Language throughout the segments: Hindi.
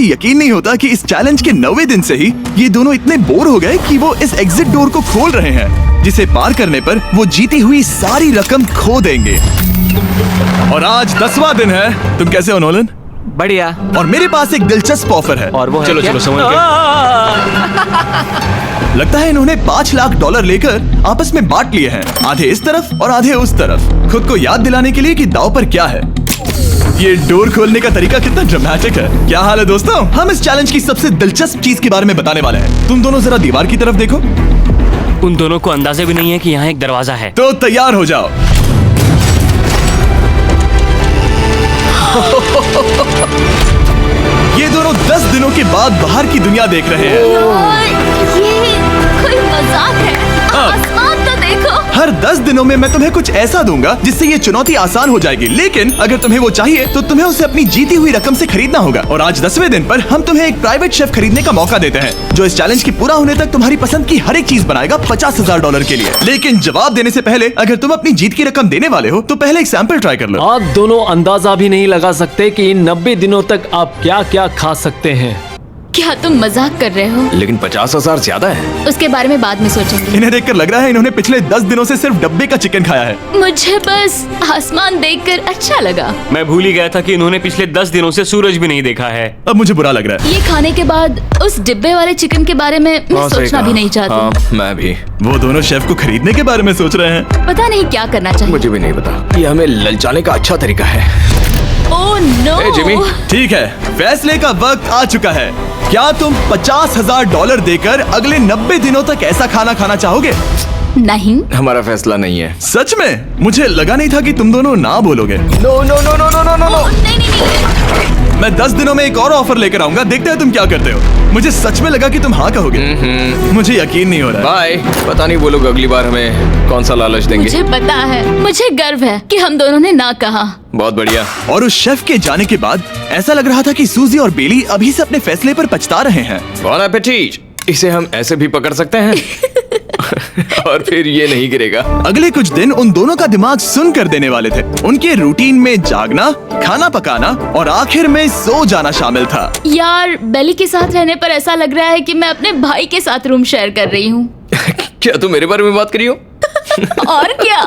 यकीन नहीं होता कि इस चैलेंज के 90वें दिन से ही ये दोनों इतने बोर हो गए कि वो इस एग्जिट डोर को खोल रहे हैं, जिसे पार करने पर वो जीती हुई सारी रकम खो देंगे। और आज 10वां दिन है। तुम कैसे हो नोलन? बढ़िया। और मेरे पास एक दिलचस्प ऑफर है। और वो चलो है चलो क्या? समझ लगता है इन्होंने $5 लाख लेकर आपस में बांट लिए हैं, आधे इस तरफ और आधे उस तरफ, खुद को याद दिलाने के लिए कि दांव पर क्या है। ये डोर खोलने का तरीका कितना ड्रामेटिक है। क्या हाल है दोस्तों? हम इस चैलेंज की सबसे दिलचस्प चीज के बारे में बताने वाले हैं। तुम दोनों जरा दीवार की तरफ देखो। उन दोनों को अंदाजा भी नहीं है कि यहाँ एक दरवाजा है। तो तैयार हो जाओ। ये दोनों 10 दिनों के बाद बाहर की दुनिया देख रहे हैं। ये कोई मजाक है? आसमान तो देखो। हर 10 दिनों में मैं तुम्हें कुछ ऐसा दूंगा जिससे ये चुनौती आसान हो जाएगी, लेकिन अगर तुम्हें वो चाहिए तो तुम्हें उसे अपनी जीती हुई रकम से खरीदना होगा। और आज 10वें दिन पर हम तुम्हें एक प्राइवेट शेफ खरीदने का मौका देते हैं, जो इस चैलेंज के पूरा होने तक तुम्हारी पसंद की हर एक चीज बनाएगा $50,000 के लिए। लेकिन जवाब देने से पहले अगर तुम अपनी जीत की रकम देने वाले हो तो पहले एक सैंपल ट्राई कर लो। आप दोनों अंदाजा भी नहीं लगा सकते कि इन 90 दिनों तक आप क्या क्या खा सकते हैं। क्या तुम मजाक कर रहे हो? लेकिन 50,000 ज्यादा है। उसके बारे में बाद में सोचेंगे। इन्हें देखकर लग रहा है इन्होंने पिछले 10 दिनों से सिर्फ डब्बे का चिकन खाया है। मुझे बस आसमान देखकर अच्छा लगा। मैं भूल ही गया था कि इन्होंने पिछले 10 दिनों से सूरज भी नहीं देखा है। अब मुझे बुरा लग रहा है। ये खाने के बाद उस डिब्बे वाले चिकन के बारे में मैं सोचना भी नहीं चाहती। हाँ, मैं भी। वो दोनों शेफ को खरीदने के बारे में सोच रहे हैं। पता नहीं क्या करना चाहिए। मुझे भी नहीं पता। ये हमें ललचाने का अच्छा तरीका है। Oh no. ए, जिमी। ठीक है, फैसले का वक्त आ चुका है। क्या तुम $50,000 देकर अगले 90 दिनों तक ऐसा खाना खाना चाहोगे? नहीं। हमारा फैसला नहीं है। सच में? मुझे लगा नहीं था कि तुम दोनों ना बोलोगे। No no no no no no no. Oh, नहीं। मैं 10 दिनों में एक और ऑफर लेकर आऊंगा, देखते हैं तुम क्या करते हो। मुझे सच में लगा कि तुम हाँ कहोगे। मुझे यकीन नहीं हो रहा। बाय। पता नहीं वो लोग अगली बार हमें कौन सा लालच देंगे। मुझे पता है। मुझे गर्व है कि हम दोनों ने ना कहा। बहुत बढ़िया। और उस शेफ के जाने के बाद ऐसा लग रहा था कि सूजी और बेली अभी से अपने फैसले पर पछता रहे हैं। बॉन एपेटीट। इसे हम ऐसे भी पकड़ सकते हैं और फिर ये नहीं गिरेगा। अगले कुछ दिन उन दोनों का दिमाग सुन कर देने वाले थे। उनके रूटीन में जागना, खाना पकाना और आखिर में सो जाना शामिल था। यार, बेली के साथ रहने पर ऐसा लग रहा है कि मैं अपने भाई के साथ रूम शेयर कर रही हूँ। क्या तुम मेरे बारे में बात करी हो? और क्या?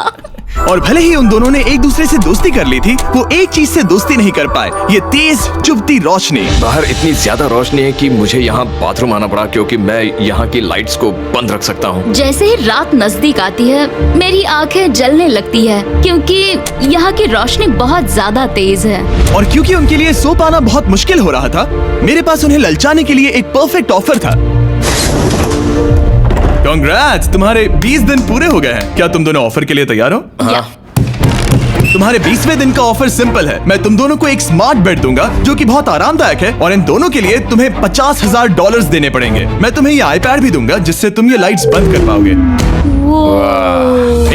और भले ही उन दोनों ने एक दूसरे से दोस्ती कर ली थी, वो एक चीज से दोस्ती नहीं कर पाए, ये तेज चुभती रोशनी। बाहर इतनी ज्यादा रोशनी है कि मुझे यहाँ बाथरूम आना पड़ा, क्योंकि मैं यहाँ की लाइट्स को बंद रख सकता हूँ। जैसे ही रात नजदीक आती है मेरी आंखें जलने लगती है, क्योंकि यहाँ की रोशनी बहुत ज्यादा तेज है। और क्योंकि उनके लिए सो पाना बहुत मुश्किल हो रहा था, मेरे पास उन्हें ललचाने के लिए एक परफेक्ट ऑफर था। कांग्रेट्स, तुम्हारे 20 दिन पूरे हो गए हैं। क्या तुम दोनों ऑफर के लिए तैयार हो? या, तुम्हारे 20वें दिन का ऑफर सिंपल है। मैं तुम दोनों को एक स्मार्ट बेड दूंगा जो कि बहुत आरामदायक है, और इन दोनों के लिए तुम्हें $50,000 देने पड़ेंगे। मैं तुम्हें ये आईपैड भी दूंगा जिससे तुम ये लाइट्स बंद कर पाओगे।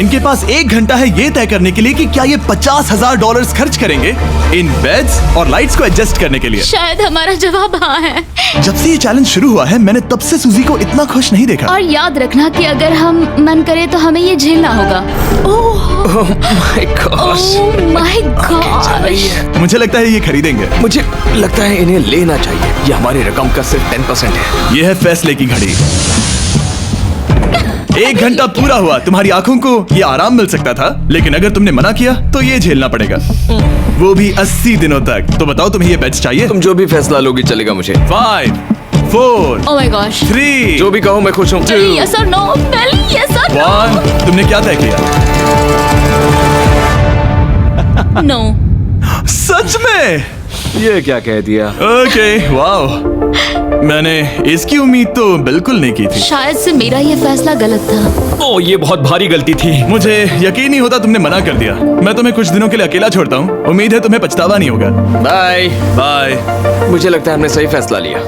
इनके पास 1 घंटा है ये तय करने के लिए कि क्या ये $50,000 खर्च करेंगे इन बेड्स और लाइट्स को एडजस्ट करने के लिए। शायद हमारा जवाब हाँ है। जब से ये चैलेंज शुरू हुआ है, मैंने तब से सूजी को इतना खुश नहीं देखा। और याद रखना कि अगर हम मन करे तो हमें ये झेलना होगा। Oh my God. My God. मुझे लगता है ये खरीदेंगे। मुझे लगता है इन्हें लेना चाहिए। ये हमारी रकम का सिर्फ 10% है। ये है फैसले की घड़ी। 1 घंटा पूरा हुआ, तुम्हारी आंखों को ये आराम मिल सकता था, लेकिन अगर तुमने मना किया तो ये झेलना पड़ेगा, वो भी 80 दिनों तक। तो बताओ, तुम्हें ये बेड्स चाहिए? तुम जो भी फैसला लोगी चलेगा मुझे। 5, 4, ओह माय गॉश। 3, जो भी कहो मैं खुश हूँ। यस और नो। बेली, यस और 1। तुमने क्या तय किया? नो। सच में? ये क्या कह दिया? Okay, wow. मैंने इसकी उम्मीद तो बिल्कुल नहीं की थी। शायद से मेरा ये फैसला गलत था। ओ, ये बहुत भारी गलती थी। मुझे यकीन नहीं होता तुमने मना कर दिया। मैं तुम्हें कुछ दिनों के लिए अकेला छोड़ता हूँ। उम्मीद है तुम्हें पछतावा नहीं होगा। Bye bye. मुझे लगता है हमने सही फैसला लिया।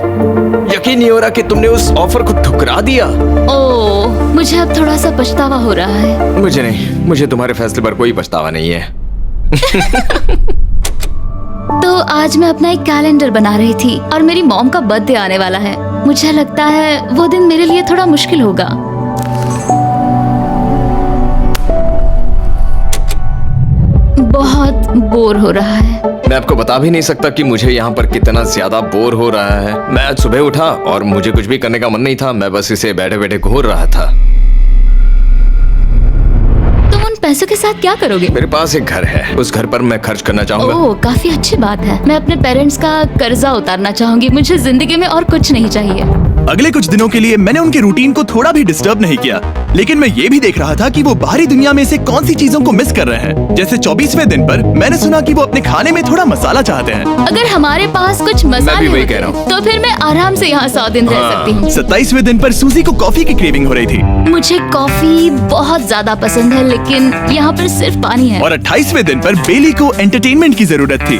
यकीन नहीं हो रहा कि तुमने उस ऑफर को ठुकरा दिया। ओह, मुझे अब थोड़ा सा पछतावा हो रहा है। मुझे नहीं, मुझे तुम्हारे फैसले पर कोई पछतावा नहीं है। तो आज मैं अपना एक कैलेंडर बना रही थी और मेरी मॉम का बर्थडे आने वाला है। मुझे लगता है वो दिन मेरे लिए थोड़ा मुश्किल होगा। बहुत बोर हो रहा है। मैं आपको बता भी नहीं सकता कि मुझे यहाँ पर कितना ज्यादा बोर हो रहा है। मैं आज सुबह उठा और मुझे कुछ भी करने का मन नहीं था, मैं बस इसे बैठे बैठे घूर रहा था। तुम उन पैसों के साथ क्या करोगे? मेरे पास एक घर है, उस घर पर मैं खर्च करना चाहूंगा। ओह, काफी अच्छी बात है। मैं अपने पेरेंट्स का कर्जा उतारना चाहूंगी। मुझे जिंदगी में और कुछ नहीं चाहिए। अगले कुछ दिनों के लिए मैंने उनके रूटीन को थोड़ा भी डिस्टर्ब नहीं किया, लेकिन मैं ये भी देख रहा था कि वो बाहरी दुनिया में से कौन सी चीजों को मिस कर रहे हैं। जैसे 24वें दिन पर मैंने सुना कि वो अपने खाने में थोड़ा मसाला चाहते हैं। अगर हमारे पास कुछ मसाले वही होते कह रहा हूँ। तो फिर मैं आराम से यहाँ 100 दिन रह सकती हूँ। 27वें दिन पर सूजी को कॉफी की क्रेविंग हो रही थी मुझे कॉफी बहुत ज्यादा पसंद है, लेकिन यहाँ पर सिर्फ पानी है। और 28वें दिन पर बेली को एंटरटेनमेंट की जरूरत थी।